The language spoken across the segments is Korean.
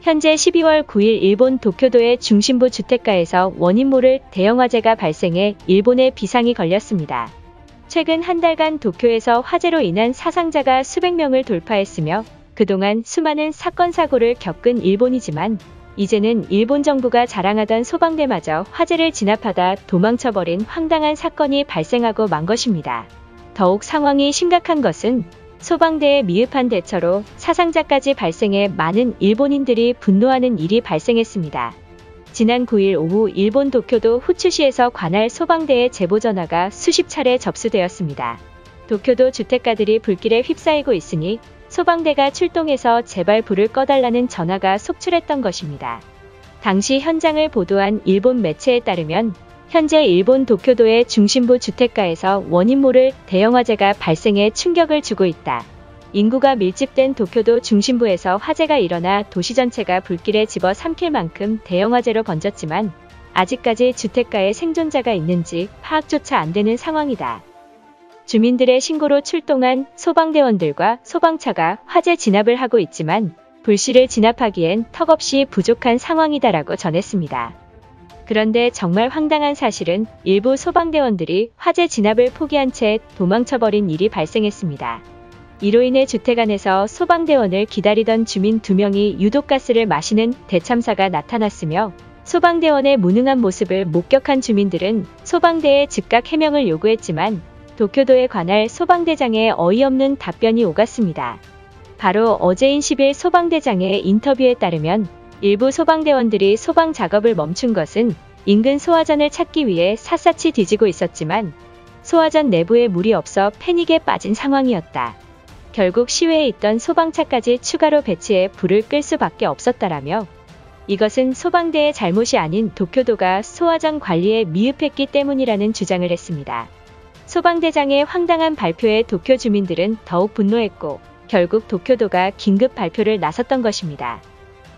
현재 12월 9일 일본 도쿄도의 중심부 주택가에서 원인 모를 대형 화재가 발생해 일본에 비상이 걸렸습니다. 최근 한 달간 도쿄에서 화재로 인한 사상자가 수백 명을 돌파했으며 그동안 수많은 사건 사고를 겪은 일본이지만 이제는 일본 정부가 자랑하던 소방대마저 화재를 진압하다 도망쳐버린 황당한 사건이 발생하고 만 것입니다. 더욱 상황이 심각한 것은 소방대의 미흡한 대처로 사상자까지 발생해 많은 일본인들이 분노하는 일이 발생했습니다. 지난 9일 오후 일본 도쿄도 후추시에서 관할 소방대에 제보 전화가 수십 차례 접수되었습니다. 도쿄도 주택가들이 불길에 휩싸이고 있으니 소방대가 출동해서 제발 불을 꺼달라는 전화가 속출했던 것입니다. 당시 현장을 보도한 일본 매체에 따르면 현재 일본 도쿄도의 중심부 주택가에서 원인 모를 대형 화재가 발생해 충격을 주고 있다. 인구가 밀집된 도쿄도 중심부에서 화재가 일어나 도시 전체가 불길에 집어삼킬 만큼 대형 화재로 번졌지만 아직까지 주택가에 생존자가 있는지 파악조차 안 되는 상황이다. 주민들의 신고로 출동한 소방대원들과 소방차가 화재 진압을 하고 있지만 불씨를 진압하기엔 턱없이 부족한 상황이다라고 전했습니다. 그런데 정말 황당한 사실은 일부 소방대원들이 화재 진압을 포기한 채 도망쳐버린 일이 발생했습니다. 이로 인해 주택 안에서 소방대원을 기다리던 주민 2명이 유독가스를 마시는 대참사가 나타났으며 소방대원의 무능한 모습을 목격한 주민들은 소방대에 즉각 해명을 요구했지만 도쿄도에 관할 소방대장의 어이없는 답변이 오갔습니다. 바로 어제인 10일 소방대장의 인터뷰에 따르면 일부 소방대원들이 소방 작업을 멈춘 것은 인근 소화전을 찾기 위해 샅샅이 뒤지고 있었지만 소화전 내부에 물이 없어 패닉에 빠진 상황이었다. 결국 시외에 있던 소방차까지 추가로 배치해 불을 끌 수밖에 없었다라며 이것은 소방대의 잘못이 아닌 도쿄도가 소화전 관리에 미흡했기 때문이라는 주장을 했습니다. 소방대장의 황당한 발표에 도쿄 주민들은 더욱 분노했고 결국 도쿄도가 긴급 발표를 나섰던 것입니다.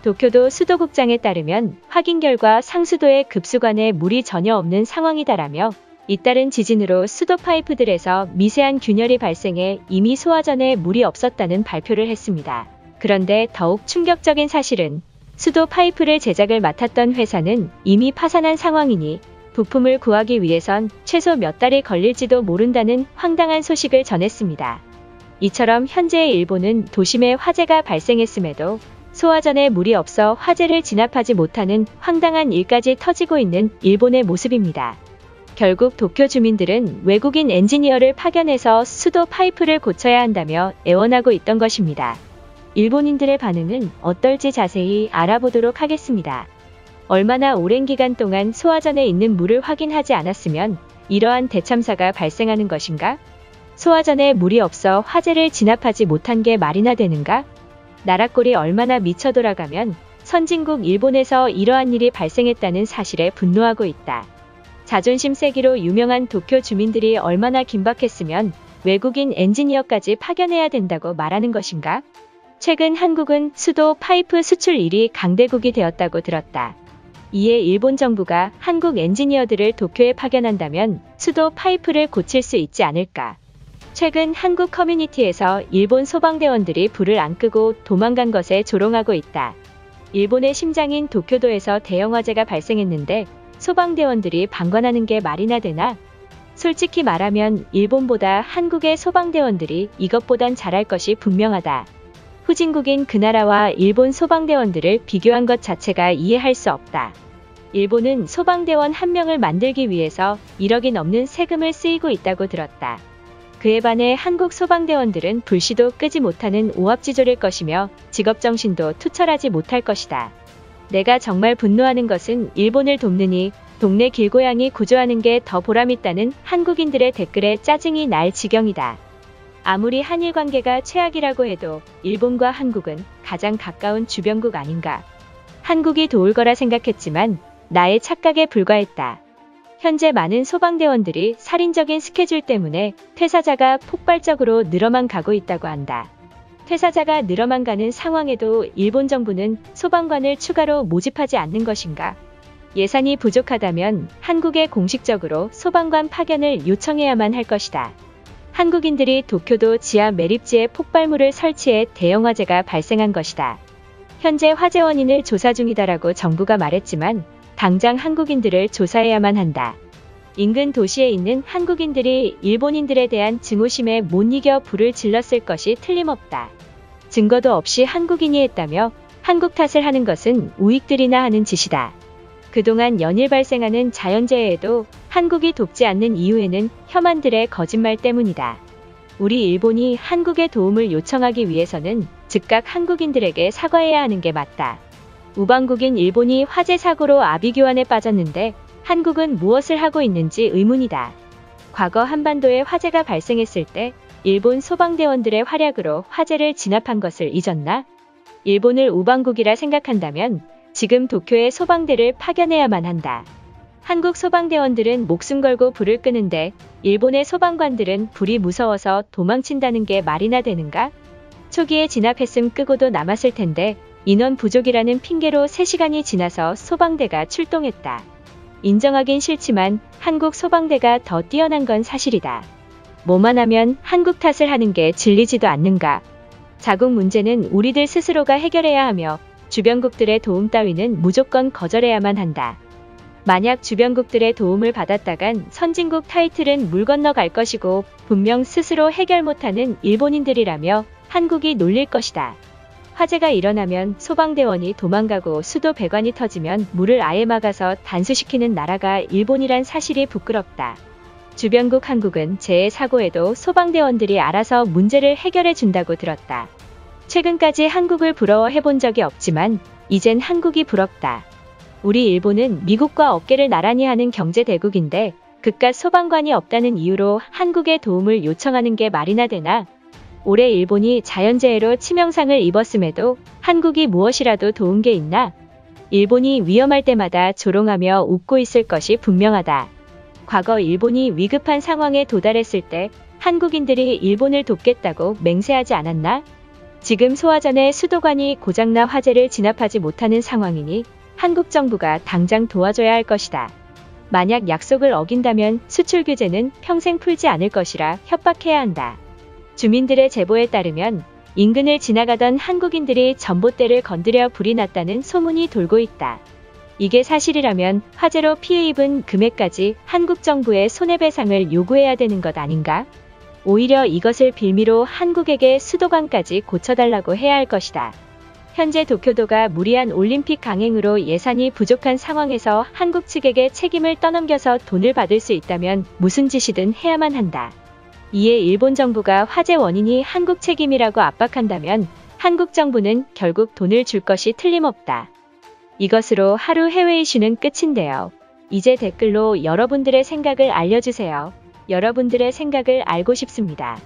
도쿄도 수도국장에 따르면 확인 결과 상수도의 급수관에 물이 전혀 없는 상황이다라며 잇따른 지진으로 수도 파이프들에서 미세한 균열이 발생해 이미 소화전에 물이 없었다는 발표를 했습니다. 그런데 더욱 충격적인 사실은 수도 파이프를 제작을 맡았던 회사는 이미 파산한 상황이니 부품을 구하기 위해선 최소 몇 달이 걸릴지도 모른다는 황당한 소식을 전했습니다. 이처럼 현재 일본은 도심에 화재가 발생했음에도 소화전에 물이 없어 화재를 진압하지 못하는 황당한 일까지 터지고 있는 일본의 모습입니다. 결국 도쿄 주민들은 외국인 엔지니어를 파견해서 수도 파이프를 고쳐야 한다며 애원하고 있던 것입니다. 일본인들의 반응은 어떨지 자세히 알아보도록 하겠습니다. 얼마나 오랜 기간 동안 소화전에 있는 물을 확인하지 않았으면 이러한 대참사가 발생하는 것인가? 소화전에 물이 없어 화재를 진압하지 못한 게 말이나 되는가? 나라꼴이 얼마나 미쳐 돌아가면 선진국 일본에서 이러한 일이 발생했다는 사실에 분노하고 있다. 자존심 세기로 유명한 도쿄 주민들이 얼마나 긴박했으면 외국인 엔지니어까지 파견해야 된다고 말하는 것인가? 최근 한국은 수도 파이프 수출 1위 강대국이 되었다고 들었다. 이에 일본 정부가 한국 엔지니어들을 도쿄에 파견한다면 수도 파이프를 고칠 수 있지 않을까? 최근 한국 커뮤니티에서 일본 소방대원들이 불을 안 끄고 도망간 것에 조롱하고 있다. 일본의 심장인 도쿄도에서 대형 화재가 발생했는데 소방대원들이 방관하는 게 말이나 되나? 솔직히 말하면 일본보다 한국의 소방대원들이 이것보단 잘할 것이 분명하다. 후진국인 그 나라와 일본 소방대원들을 비교한 것 자체가 이해할 수 없다. 일본은 소방대원 1명을 만들기 위해서 1억이 넘는 세금을 쓰이고 있다고 들었다. 그에 반해 한국 소방대원들은 불씨도 끄지 못하는 오합지졸일 것이며 직업정신도 투철하지 못할 것이다. 내가 정말 분노하는 것은 일본을 돕느니 동네 길고양이 구조하는 게 더 보람있다는 한국인들의 댓글에 짜증이 날 지경이다. 아무리 한일 관계가 최악이라고 해도 일본과 한국은 가장 가까운 주변국 아닌가. 한국이 도울 거라 생각했지만 나의 착각에 불과했다. 현재 많은 소방대원들이 살인적인 스케줄 때문에 퇴사자가 폭발적으로 늘어만 가고 있다고 한다. 퇴사자가 늘어만 가는 상황에도 일본 정부는 소방관을 추가로 모집하지 않는 것인가? 예산이 부족하다면 한국에 공식적으로 소방관 파견을 요청해야만 할 것이다. 한국인들이 도쿄도 지하 매립지에 폭발물을 설치해 대형 화재가 발생한 것이다. 현재 화재 원인을 조사 중이다라고 정부가 말했지만 당장 한국인들을 조사해야만 한다. 인근 도시에 있는 한국인들이 일본인들에 대한 증오심에 못 이겨 불을 질렀을 것이 틀림없다. 증거도 없이 한국인이 했다며 한국 탓을 하는 것은 우익들이나 하는 짓이다. 그동안 연일 발생하는 자연재해에도 한국이 돕지 않는 이유에는 혐한들의 거짓말 때문이다. 우리 일본이 한국의 도움을 요청하기 위해서는 즉각 한국인들에게 사과해야 하는 게 맞다. 우방국인 일본이 화재 사고로 아비규환에 빠졌는데 한국은 무엇을 하고 있는지 의문이다. 과거 한반도에 화재가 발생했을 때 일본 소방대원들의 활약으로 화재를 진압한 것을 잊었나? 일본을 우방국이라 생각한다면 지금 도쿄에 소방대를 파견해야만 한다. 한국 소방대원들은 목숨 걸고 불을 끄는데 일본의 소방관들은 불이 무서워서 도망친다는 게 말이나 되는가? 초기에 진압했음 끄고도 남았을 텐데 인원 부족이라는 핑계로 3시간이 지나서 소방대가 출동했다. 인정하긴 싫지만 한국 소방대가 더 뛰어난 건 사실이다. 뭐만 하면 한국 탓을 하는 게 질리지도 않는가? 자국 문제는 우리들 스스로가 해결해야 하며 주변국들의 도움 따위는 무조건 거절해야만 한다. 만약 주변국들의 도움을 받았다간 선진국 타이틀은 물 건너 갈 것이고 분명 스스로 해결 못하는 일본인들이라며 한국이 놀릴 것이다. 화재가 일어나면 소방대원이 도망가고 수도 배관이 터지면 물을 아예 막아서 단수시키는 나라가 일본이란 사실이 부끄럽다. 주변국 한국은 재해 사고에도 소방대원들이 알아서 문제를 해결해 준다고 들었다. 최근까지 한국을 부러워해본 적이 없지만 이젠 한국이 부럽다. 우리 일본은 미국과 어깨를 나란히 하는 경제대국인데 그깟 소방관이 없다는 이유로 한국의 도움을 요청하는 게 말이나 되나? 올해 일본이 자연재해로 치명상을 입었음에도 한국이 무엇이라도 도운 게 있나? 일본이 위험할 때마다 조롱하며 웃고 있을 것이 분명하다. 과거 일본이 위급한 상황에 도달했을 때 한국인들이 일본을 돕겠다고 맹세하지 않았나? 지금 소화전의 수도관이 고장나 화재를 진압하지 못하는 상황이니 한국 정부가 당장 도와줘야 할 것이다. 만약 약속을 어긴다면 수출 규제는 평생 풀지 않을 것이라 협박해야 한다. 주민들의 제보에 따르면 인근을 지나가던 한국인들이 전봇대를 건드려 불이 났다는 소문이 돌고 있다. 이게 사실이라면 화재로 피해 입은 금액까지 한국 정부에 손해배상을 요구해야 되는 것 아닌가? 오히려 이것을 빌미로 한국에게 수도관까지 고쳐달라고 해야 할 것이다. 현재 도쿄도가 무리한 올림픽 강행으로 예산이 부족한 상황에서 한국 측에게 책임을 떠넘겨서 돈을 받을 수 있다면 무슨 짓이든 해야만 한다. 이에 일본 정부가 화재 원인이 한국 책임이라고 압박한다면 한국 정부는 결국 돈을 줄 것이 틀림없다. 이것으로 하루 해외 이슈는 끝인데요. 이제 댓글로 여러분들의 생각을 알려주세요. 여러분들의 생각을 알고 싶습니다.